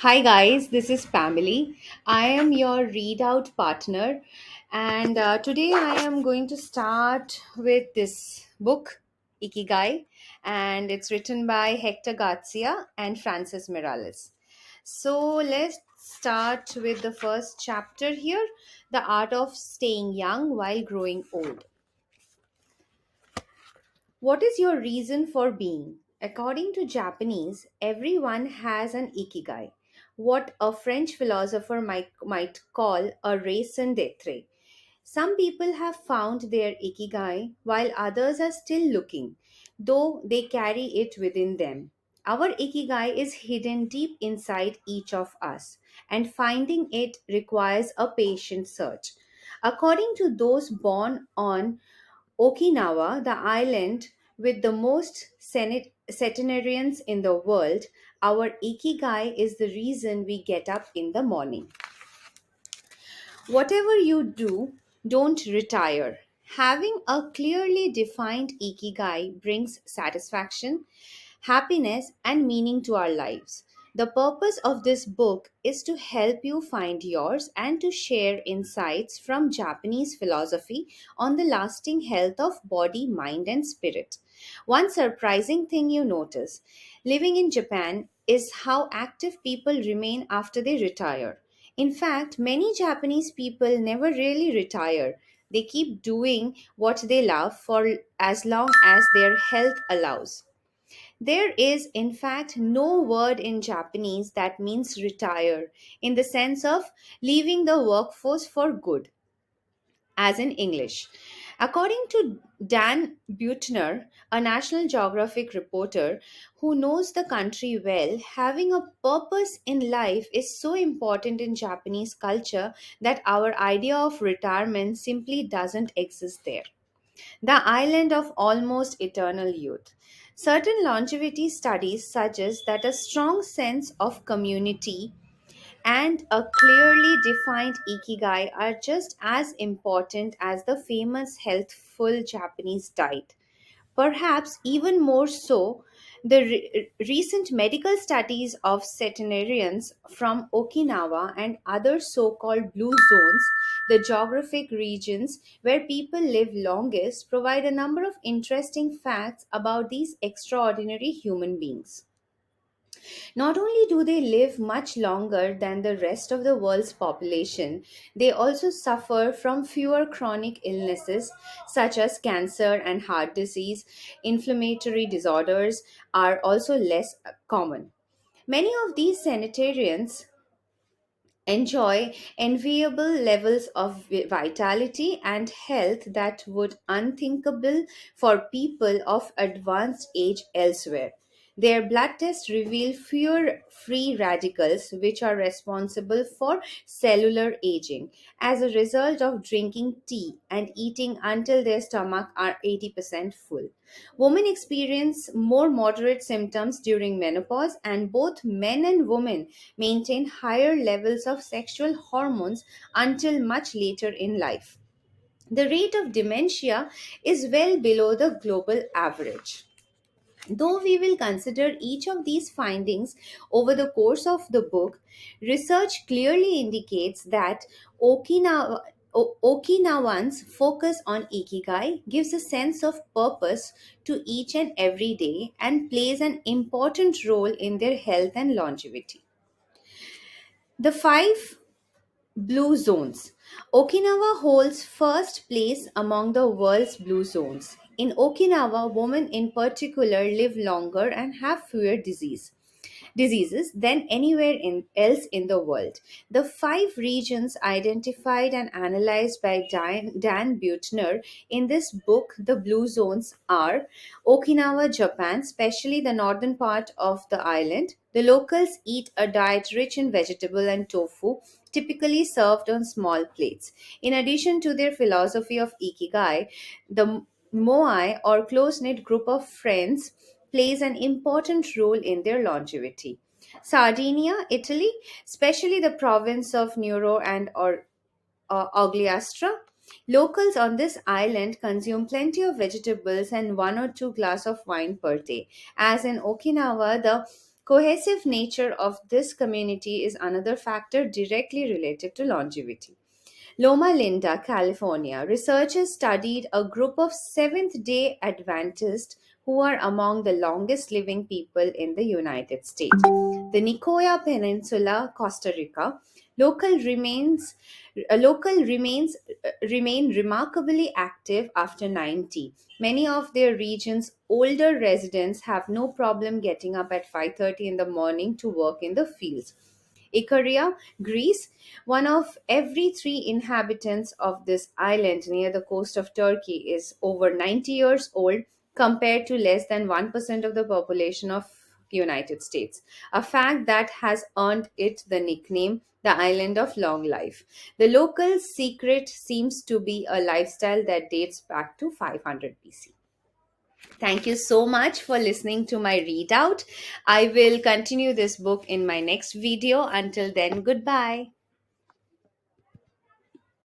Hi guys, this is Pamela. I am your readout partner, and today I am going to start with this book, Ikigai, and it's written by Hector Garcia and Francis Morales. So let's start with the first chapter here, The Art of Staying Young While Growing Old. What is your reason for being? According to Japanese, everyone has an ikigai, what a French philosopher might call a raison d'etre. Some people have found their ikigai while others are still looking, though they carry it within them. Our ikigai is hidden deep inside each of us, and finding it requires a patient search. According to those born on Okinawa, the island with the most centenarians in the world, our ikigai is the reason we get up in the morning. Whatever you do, don't retire. Having a clearly defined ikigai brings satisfaction, happiness, and meaning to our lives. The purpose of this book is to help you find yours and to share insights from Japanese philosophy on the lasting health of body, mind, and spirit. One surprising thing you notice living in Japan is how active people remain after they retire. In fact, many Japanese people never really retire. They keep doing what they love for as long as their health allows. There is, in fact, no word in Japanese that means retire in the sense of leaving the workforce for good, as in English. According to Dan Buettner, a National Geographic reporter who knows the country well, having a purpose in life is so important in Japanese culture that our idea of retirement simply doesn't exist there. The island of almost eternal youth. Certain longevity studies suggest that a strong sense of community and a clearly defined ikigai are just as important as the famous healthful Japanese diet. Perhaps even more so, the recent medical studies of centenarians from Okinawa and other so called blue zones, the geographic regions where people live longest, provide a number of interesting facts about these extraordinary human beings. Not only do they live much longer than the rest of the world's population, they also suffer from fewer chronic illnesses such as cancer and heart disease. Inflammatory disorders are also less common. Many of these sanitarians enjoy enviable levels of vitality and health that would unthinkable for people of advanced age elsewhere. Their blood tests reveal fewer free radicals, which are responsible for cellular aging, as a result of drinking tea and eating until their stomach are 80% full. Women experience more moderate symptoms during menopause, and both men and women maintain higher levels of sexual hormones until much later in life. The rate of dementia is well below the global average. Though we will consider each of these findings over the course of the book, research clearly indicates that Okinawans' focus on ikigai gives a sense of purpose to each and every day and plays an important role in their health and longevity. The five blue zones. Okinawa holds first place among the world's blue zones. In Okinawa, women in particular live longer and have fewer diseases than anywhere else in the world. The five regions identified and analyzed by Dan Buettner in this book, The Blue Zones, are Okinawa, Japan, especially the northern part of the island. The locals eat a diet rich in vegetable and tofu, typically served on small plates. In addition to their philosophy of ikigai, the moai or close knit group of friends plays an important role in their longevity. Sardinia, Italy, especially the province of Neuro and Ogliastra. Locals on this island consume plenty of vegetables and one or two glass of wine per day. As in Okinawa, the Cohesive nature of this community is another factor directly related to longevity. Loma Linda, California, researchers studied a group of Seventh day Adventists who are among the longest living people in the United States. The Nicoya Peninsula, Costa Rica, local remains local remains remain remarkably active after 90. Many of their region's older residents have no problem getting up at 5:30 in the morning to work in the fields. Ikaria, Greece, one of every three inhabitants of this island near the coast of Turkey is over 90 years old compared to less than 1% of the population of United States, a fact that has earned it the nickname the island of long life. The local secret seems to be a lifestyle that dates back to 500 BC. Thank you so much for listening to my readout. I will continue this book in my next video. Until then, goodbye.